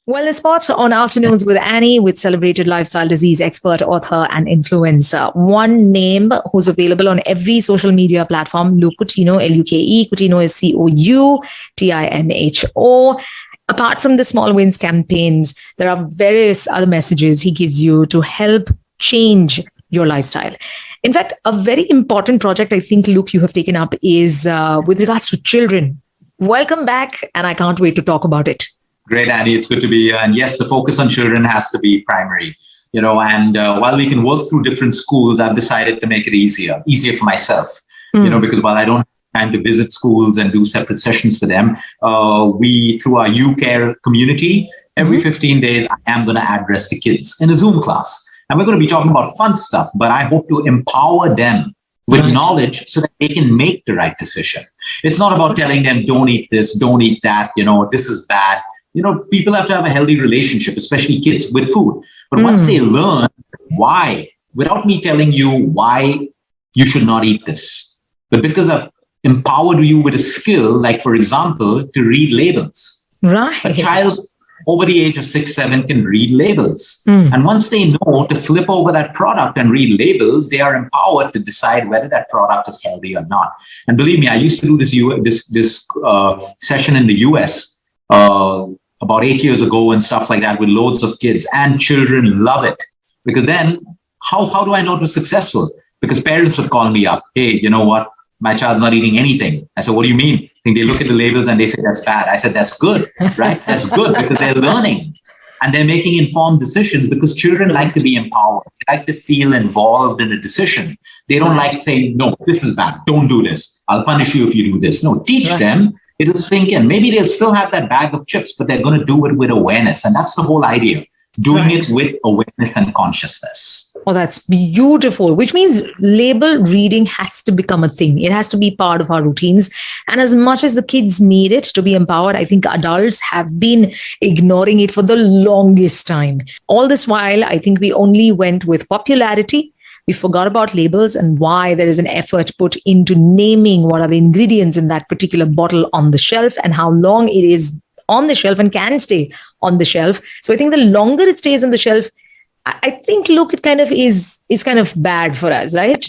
Well, the spot on Afternoons with Annie with celebrated lifestyle disease expert, author, and influencer. One name who's available on every social media platform, Luke Coutino, Luke. Coutinho is Coutinho. Apart from the small wins campaigns, there are various other messages he gives you to help change your lifestyle. In fact, a very important project I think, Luke, you have taken up is with regards to children. Welcome back, and I can't wait to talk about it. Great, Andy. It's good to be here. And yes, the focus on children has to be primary. And while we can work through different schools, I've decided to make it easier for myself. Because while I don't have time to visit schools and do separate sessions for them, we, through our UCare community, every 15 days, I am going to address the kids in a Zoom class. And we're going to be talking about fun stuff, but I hope to empower them with knowledge so that they can make the right decision. It's not about telling them, don't eat this, don't eat that, this is bad. People have to have a healthy relationship, especially kids, with food. But once they learn why, without me telling you why you should not eat this, but because I've empowered you with a skill, like, for example, to read labels. Right. A child over the age of 6, 7 can read labels. And once they know to flip over that product and read labels, they are empowered to decide whether that product is healthy or not. And believe me, I used to do this session in the US about 8 years ago and stuff like that with loads of kids, and children love it. Because then how do I know it was successful? Because parents would call me up. Hey, you know what? My child's not eating anything. I said, what do you mean? I think they look at the labels and they say, that's bad. I said, that's good, right? That's good because they're learning and they're making informed decisions, because children like to be empowered. They like to feel involved in a decision. They don't like saying, no, this is bad. Don't do this. I'll punish you if you do this. No, teach them. It'll sink in. Maybe they'll still have that bag of chips, but they're going to do it with awareness. And that's the whole idea. Doing it with awareness and consciousness. Oh, that's beautiful, which means label reading has to become a thing. It has to be part of our routines. And as much as the kids need it to be empowered, I think adults have been ignoring it for the longest time. All this while, I think we only went with popularity. We forgot about labels and why there is an effort put into naming what are the ingredients in that particular bottle on the shelf and how long it is on the shelf and can stay on the shelf. So I think the longer it stays on the shelf, I think, look, it kind of is kind of bad for us, right?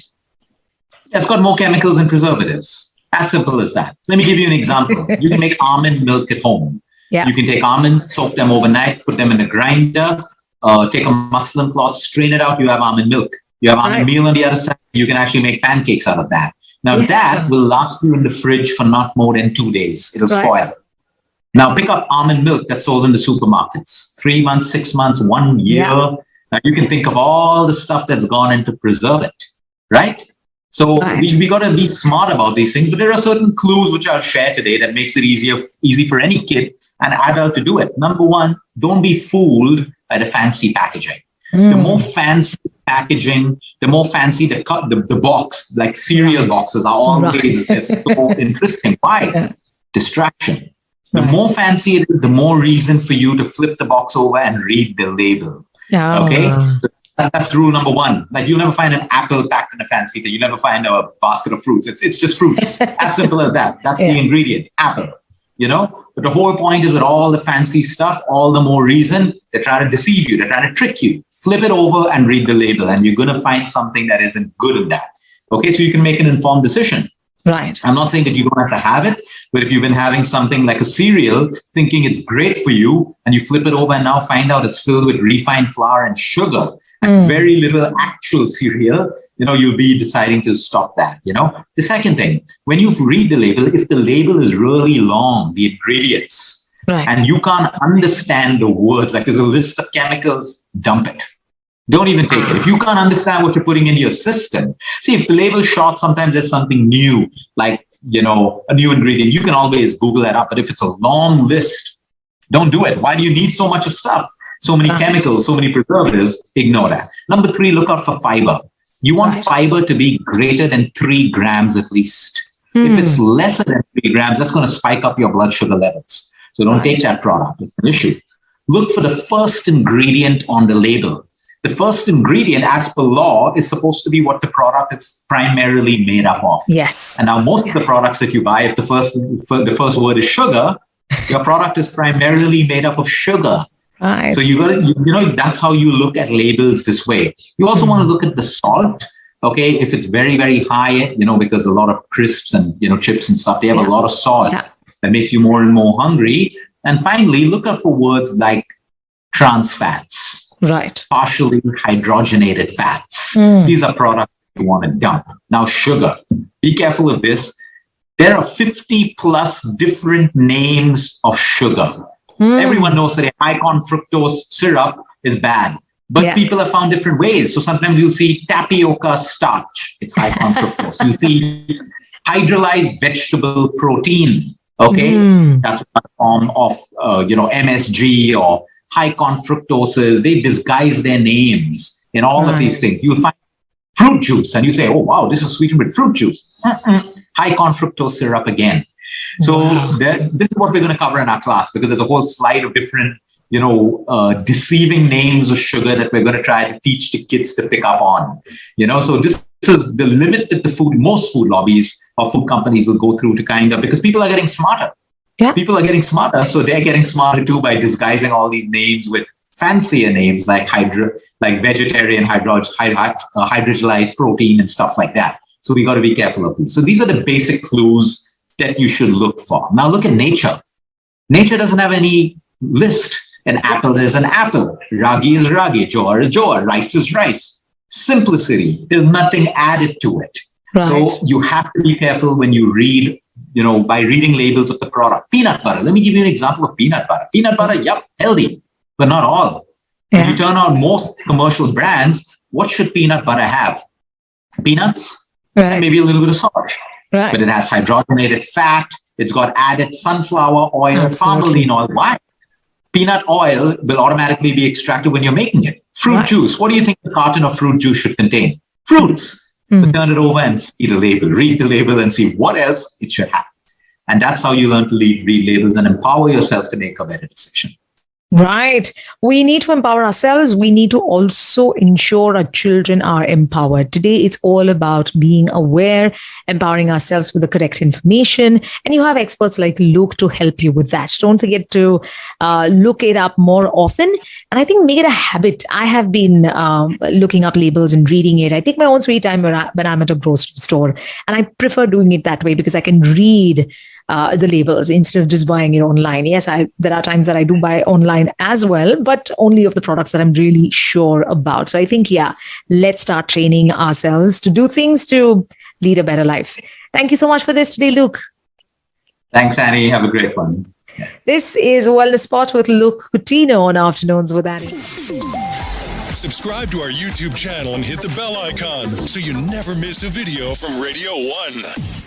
It's got more chemicals and preservatives. As simple as that. Let me give you an example. You can make almond milk at home. Yeah. You can take almonds, soak them overnight, put them in a grinder, take a muslin cloth, strain it out, you have almond milk. You have almond meal on the other side. You can actually make pancakes out of that. Now that will last you in the fridge for not more than 2 days. It'll spoil. Now pick up almond milk that's sold in the supermarkets. 3 months, 6 months, 1 year. Yeah. Now you can think of all the stuff that's gone in to preserve it, right? So we got to be smart about these things. But there are certain clues which I'll share today that makes it easy for any kid and adult to do it. Number one, don't be fooled by the fancy packaging. The more fancy packaging, the more fancy the box, like cereal boxes are always so interesting. Why? Distraction. The more fancy it is, the more reason for you to flip the box over and read the label. Okay? So that's rule number one. Like, you'll never find an apple packed in a fancy thing. You'll never find a basket of fruits. It's just fruits. As simple as that. That's the ingredient, apple. But the whole point is, with all the fancy stuff, all the more reason they're trying to deceive you. They're trying to trick you. Flip it over and read the label, and you're going to find something that isn't good in that. Okay, so you can make an informed decision. Right. I'm not saying that you don't have to have it, but if you've been having something like a cereal, thinking it's great for you, and you flip it over and now find out it's filled with refined flour and sugar and very little actual cereal, you'll be deciding to stop that. The second thing, when you read the label, if the label is really long, the ingredients, and you can't understand the words, like there's a list of chemicals, dump it. Don't even take it. If you can't understand what you're putting into your system, see, if the label's short, sometimes there's something new, like, a new ingredient. You can always Google that up. But if it's a long list, don't do it. Why do you need so much of stuff? So many chemicals, so many preservatives, ignore that. Number 3, look out for fiber. You want fiber to be greater than 3 grams at least. If it's lesser than 3 grams, that's going to spike up your blood sugar levels. So don't take that product. It's an issue. Look for the first ingredient on the label. The first ingredient, as per law, is supposed to be what the product is primarily made up of. Yes. And now most of the products that you buy, if the first word is sugar, your product is primarily made up of sugar. Right. So you got to, that's how you look at labels this way. You also want to look at the salt. Okay, if it's very, very high, because a lot of crisps and chips and stuff, they have a lot of salt that makes you more and more hungry. And finally, look out for words like trans fats, right? Partially hydrogenated fats. These are products you want to dump. Now, sugar. Be careful of this. There are 50 plus different names of sugar. Everyone knows that a high-con fructose syrup is bad, but people have found different ways. So sometimes you'll see tapioca starch. It's high-con fructose. You'll see hydrolyzed vegetable protein. Okay, that's a form of MSG or high-con fructoses. They disguise their names in all of these things. You'll find fruit juice, and you say, "Oh wow, this is sweetened with fruit juice." High-con fructose syrup again. So this is what we're going to cover in our class, because there's a whole slide of different, deceiving names of sugar that we're going to try to teach the kids to pick up on. So this is the limit that most food lobbies or food companies will go through to because people are getting smarter. Yeah. People are getting smarter, so they're getting smarter too by disguising all these names with fancier names like vegetarian hydrolyzed protein and stuff like that. So we got to be careful of these. So these are the basic clues that you should look for. Now look at nature. Nature doesn't have any list. An apple is an apple. Ragi is ragi. Jowar is jowar. Rice is rice. Simplicity. There's nothing added to it. Right. So you have to be careful when you read, by reading labels of the product. Peanut butter. Let me give you an example of peanut butter. Peanut butter, healthy, but not all. If you turn on most commercial brands, what should peanut butter have? Peanuts, and maybe a little bit of salt. Right. But it has hydrogenated fat. It's got added sunflower oil, palm oil. Why? Peanut oil will automatically be extracted when you're making it. Fruit juice. What do you think a carton of fruit juice should contain? Fruits. But turn it over and see the label. Read the label and see what else it should have. And that's how you learn to read labels and empower yourself to make a better decision. Right. We need to empower ourselves. We need to also ensure our children are empowered. Today, it's all about being aware, empowering ourselves with the correct information. And you have experts like Luke to help you with that. Don't forget to look it up more often. And I think make it a habit. I have been looking up labels and reading it. I take my own sweet time when I'm at a grocery store. And I prefer doing it that way because I can read the labels instead of just buying it online. Yes, there are times that I do buy online as well, but only of the products that I'm really sure about. So I think, let's start training ourselves to do things to lead a better life. Thank you so much for this today, Luke. Thanks, Annie. Have a great one. This is Wellness Spot with Luke Countinho on Afternoons with Annie. Subscribe to our YouTube channel and hit the bell icon so you never miss a video from Radio 1.